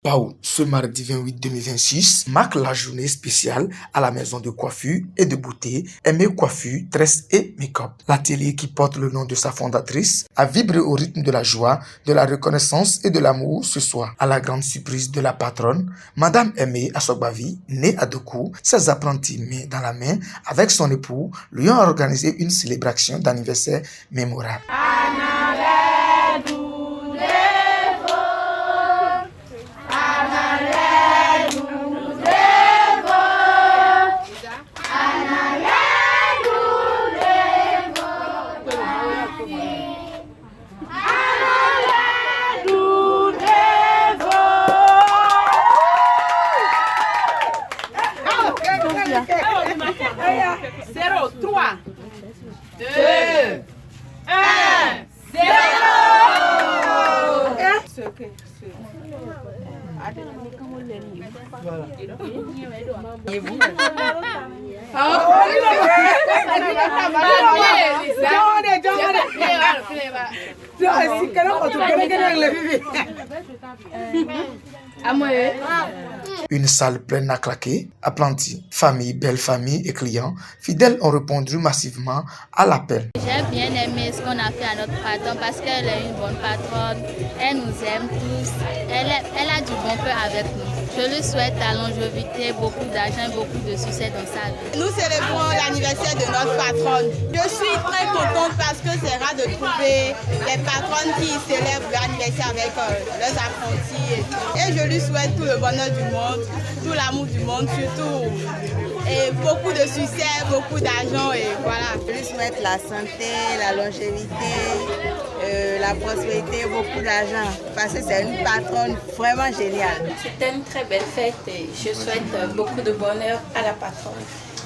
Pau, ce mardi 28 2026 marque la journée spéciale à la maison de coiffure et de beauté Aimé Coiffure, Tresse et Make-up. L'atelier qui porte le nom de sa fondatrice a vibré au rythme de la joie, de la reconnaissance et de l'amour ce soir. À la grande surprise de la patronne, Madame Aimé Asogbavi, née à Dokou, ses apprentis main dans la main avec son époux lui ont organisé une célébration d'anniversaire mémorable. Zéro, 3, 2, 1, 0. Une salle pleine à claquer, apprentis, famille, belle famille et clients, fidèles ont répondu massivement à l'appel. J'ai bien aimé ce qu'on a fait à notre patronne parce qu'elle est une bonne patronne, elle nous aime tous, elle a du bon cœur avec nous. Je lui souhaite la longévité, beaucoup d'argent et beaucoup de succès dans sa vie. Nous célébrons l'anniversaire de notre patronne. Je suis très contente parce que c'est rare de trouver des patronnes qui célèbrent l'anniversaire avec leurs apprentis. Et je lui souhaite tout le bonheur du monde, tout l'amour du monde surtout. Et beaucoup de succès, beaucoup d'argent et voilà. Je lui souhaite la santé, la longévité, la prospérité, beaucoup d'argent. Parce que c'est une patronne vraiment géniale. C'était une très belle fête et je souhaite beaucoup de bonheur à la patronne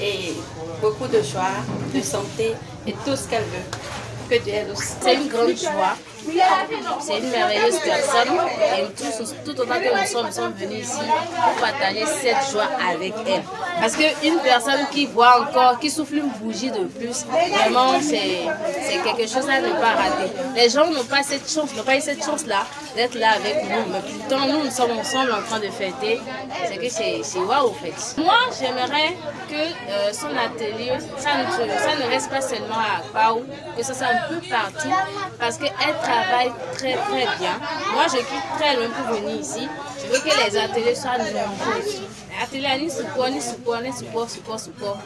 et beaucoup de joie, de santé et tout ce qu'elle veut. Que Dieu aide aussi. C'est une grande joie. C'est une merveilleuse personne et tout autant que nous sommes venus ici pour partager cette joie avec elle. Parce qu'une personne qui voit encore, qui souffle une bougie de plus, vraiment c'est quelque chose à ne pas rater. Les gens n'ont pas cette chance, n'ont pas eu cette chance-là d'être là avec nous. Mais pourtant nous sommes ensemble en train de fêter. C'est que c'est waouh en fait. Moi j'aimerais que son atelier, ça ne reste pas seulement à Pau, que ça soit un peu partout. Parce qu'elle travaille très très bien. Moi je quitte très loin pour venir ici. Je veux que les ateliers soient nombreux aussi. Atelier ni support.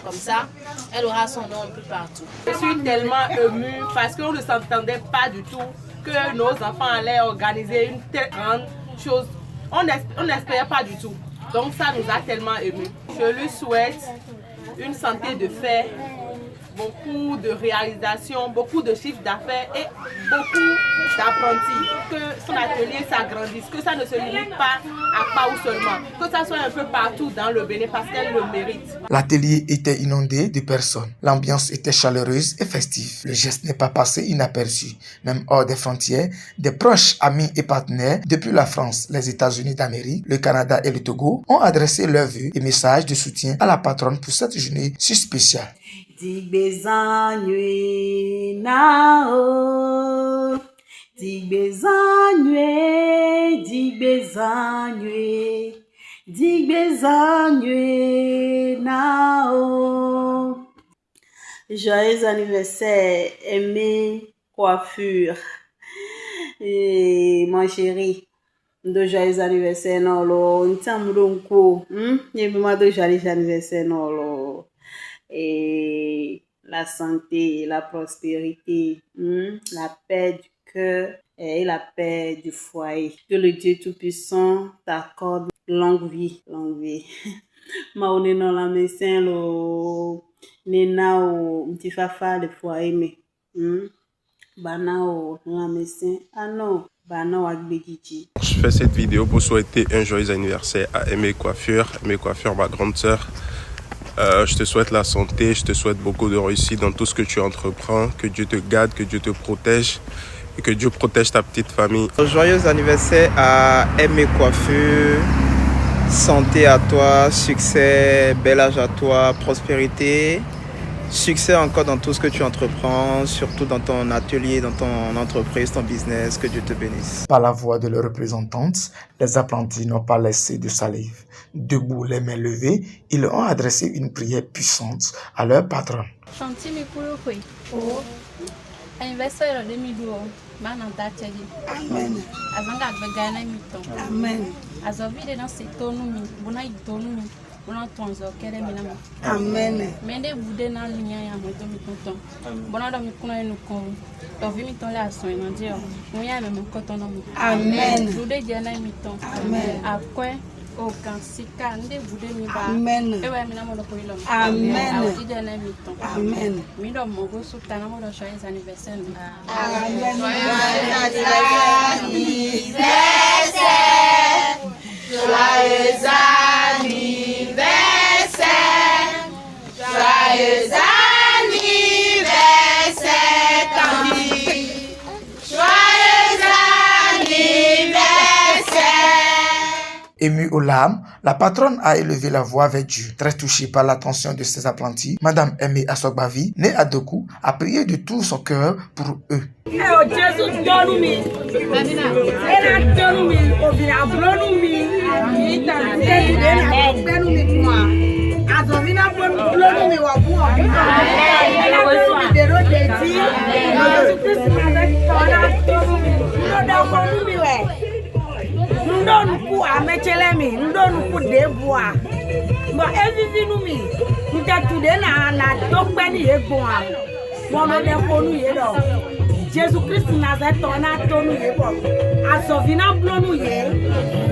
Comme ça, elle aura son nom un peu partout. Je suis tellement émue parce qu'on ne s'entendait pas du tout que nos enfants allaient organiser une telle grande chose. On n'espérait pas du tout. Donc ça nous a tellement émus. Je lui souhaite une santé de fer, beaucoup de réalisations, beaucoup de chiffres d'affaires et beaucoup d'apprentis. Que son atelier s'agrandisse, que ça ne se limite pas à Pau seulement, que ça soit un peu partout dans le Bénin parce qu'elle le mérite. L'atelier était inondé de personnes. L'ambiance était chaleureuse et festive. Le geste n'est pas passé inaperçu. Même hors des frontières, des proches, amis et partenaires depuis la France, les États-Unis d'Amérique, le Canada et le Togo ont adressé leurs vœux et messages de soutien à la patronne pour cette journée si spéciale. Digbezanywe nao, digbezanywe, digbezanywe, digbezanywe nao. Joyeux anniversaire, Aimé Coiffure. Et mon chéri, de joyeux anniversaire non lo, ntamulonko, de joyeux anniversaire non lo. Et la santé, la prospérité, la paix du cœur et la paix du foyer. Que le Dieu Tout-Puissant t'accorde longue vie, longue vie. Maone non la médecin lo nena o mtifafa le foyer mais bana o la médecin ah non bana o agbegiji. Je fais cette vidéo pour souhaiter un joyeux anniversaire à Aimé Coiffure, ma grande sœur. Je te souhaite la santé, je te souhaite beaucoup de réussite dans tout ce que tu entreprends, que Dieu te garde, que Dieu te protège et que Dieu protège ta petite famille. Joyeux anniversaire à Aimé Coiffure, santé à toi, succès, bel âge à toi, prospérité Succès encore dans tout ce que tu entreprends, surtout dans ton atelier, dans ton entreprise, ton business, que Dieu te bénisse. Par la voix de leur représentante, les apprentis n'ont pas laissé de salive. Debout, les mains levées, ils ont adressé une prière puissante à leur patron. Chantier Mikouloukoui. Anniversaire 2012. Amen. Azanga Bagana Mito. Amen. Azovide dans ces tonumi, Bonaï tonumi, Bonatonzo, Kereminama. Amen. Mende Boudé dans l'Union à Motomi Tonton. Bonada Mikuna et nous con. Tovimiton la soin, mon Dieu. Nous y a même coton. Amen. Boudé Diana Miton. Amen. Après, aucun sika, Nde Boudé Miba. Amen. Et ouais, Minamo de Poilom. Amen. Audi Diana Miton. Amen. Midom Mogo Soutanamo de joyeux anniversaire. Amen. Joyeux anniversaire, joyeux anniversaire, Tandy. Joyeux anniversaire. Émue aux larmes, la patronne a élevé la voix vers Dieu. Très touchée par l'attention de ses apprentis, Madame Aimée Assogbavi, née à Doku, a prié de tout son cœur pour eux. Ndonu amechelemi ndonu deboa bo evivinu mi ntetude na dokpeni egbon mo me de konu ye do Jesus Christ Nazareth na tonu ye bo azovina blonu ye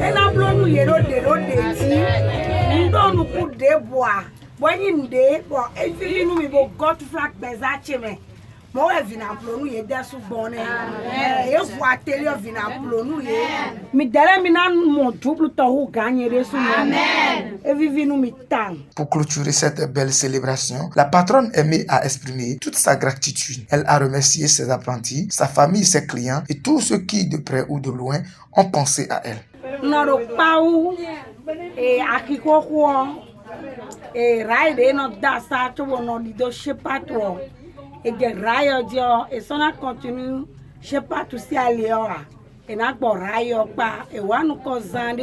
ena blonu ye ro de ti ndonu deboa bo yinde bo evivinu mi bo God flag bezache me mo evina blonu ye desu bone e vo ateli evina blonu ye mi dere mi na mon double to hu gagner resu amen e vivinu mi tan. Pour clôturer cette belle célébration, la patronne Aimée a exprimé toute sa gratitude. Elle a remercié ses apprentis, sa famille, ses clients et tous ceux qui, de près ou de loin, ont pensé à elle. Noro pau e akikoko e raide no dasa to no lido shepato et des rails et son a continue je sais pas tout si aller et na bon rail pa et wa nous kozande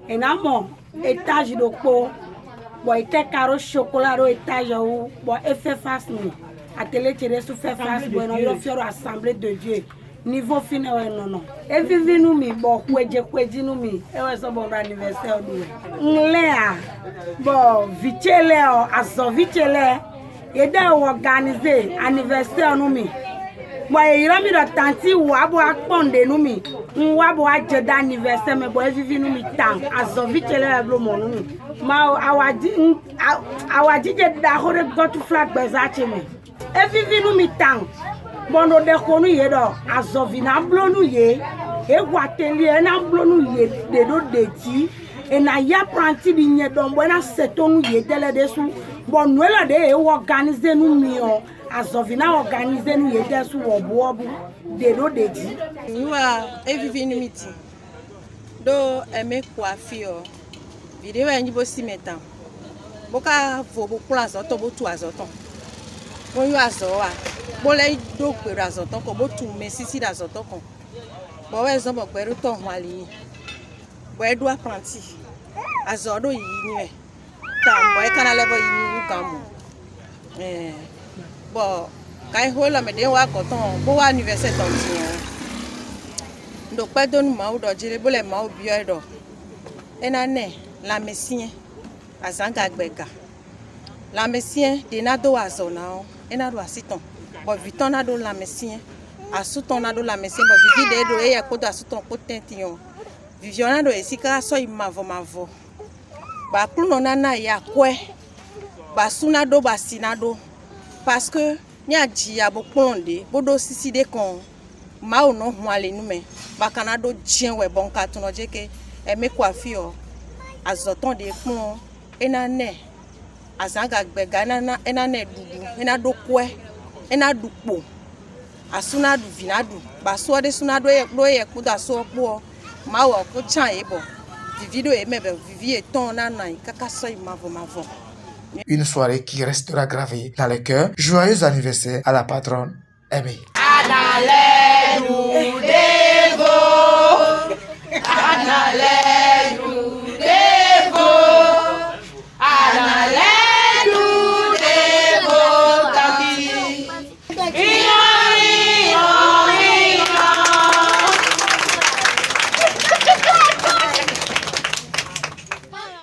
et na mon étage de po bon était caro chocolat au étage ou bon et fait face nous à télé tirer sous fait face bon on faire assemblée de Dieu niveau fini non et vivi nous mi bon kweji nous mi et ouais so bon anniversaire nous nlea bon vitele aso vitele et là organiser anniversaire nous mi boy ira mi do tanti wa bo akponde nous mi wa bo aje da anniversaire me boy vivi nous mi tan azovi tele blo mo nous ma awaji je da hore got flag bezache me e vivi nous mi tan bono de konu ye do azovi na blo nu ye e wateli na blo nu ye de do deti e na ya pranti bi nye don bo na setonu ye tele de su bon nuela de e organiser nous mi o azovina organiser nous ye de su obu de do deti nous a evivi ni miti do Aimée Coiffure video enyi bo simeta boka vo bo plan zoto bo tu azoton bon yo azoa bo le do pe azoton ko bo tu mesisi azoton ko bo we zo bo peru to hwali bo edu apprenti azodo yi ni e ta bo e kana lebo yi ni gamu bo kai hola me de wa ko ton bo wa anniversaire ton ti ndo pe do nu ma o do jire bo le ma o bi o do ena ne la mesien azanga gbega la mesien de na do azona ena do asiton bo viton na do la mesien asuton na do la mesien bo vivi de do e ko do asuton ko tention viviona do esika so imavo ba pluno na ya kwe ba suna do ba sinado parce que ni aji ya bo ponde bodo sisi de kon ma o no hwale nu me ba kanado jien we bon ka tuno je ke Aimée Coiffure azoton de pon ena ne azanga gbega ena ne dudu ena do kwe ena dupo asuna du vinadu ba so de sunado ye ku da so po ma wo ko chan e bo vivido e mebe vivi e ton na kaka so imavo Une soirée qui restera gravée dans les cœurs. Joyeux anniversaire à la patronne Aimée. Anale, nous dévot. Anale.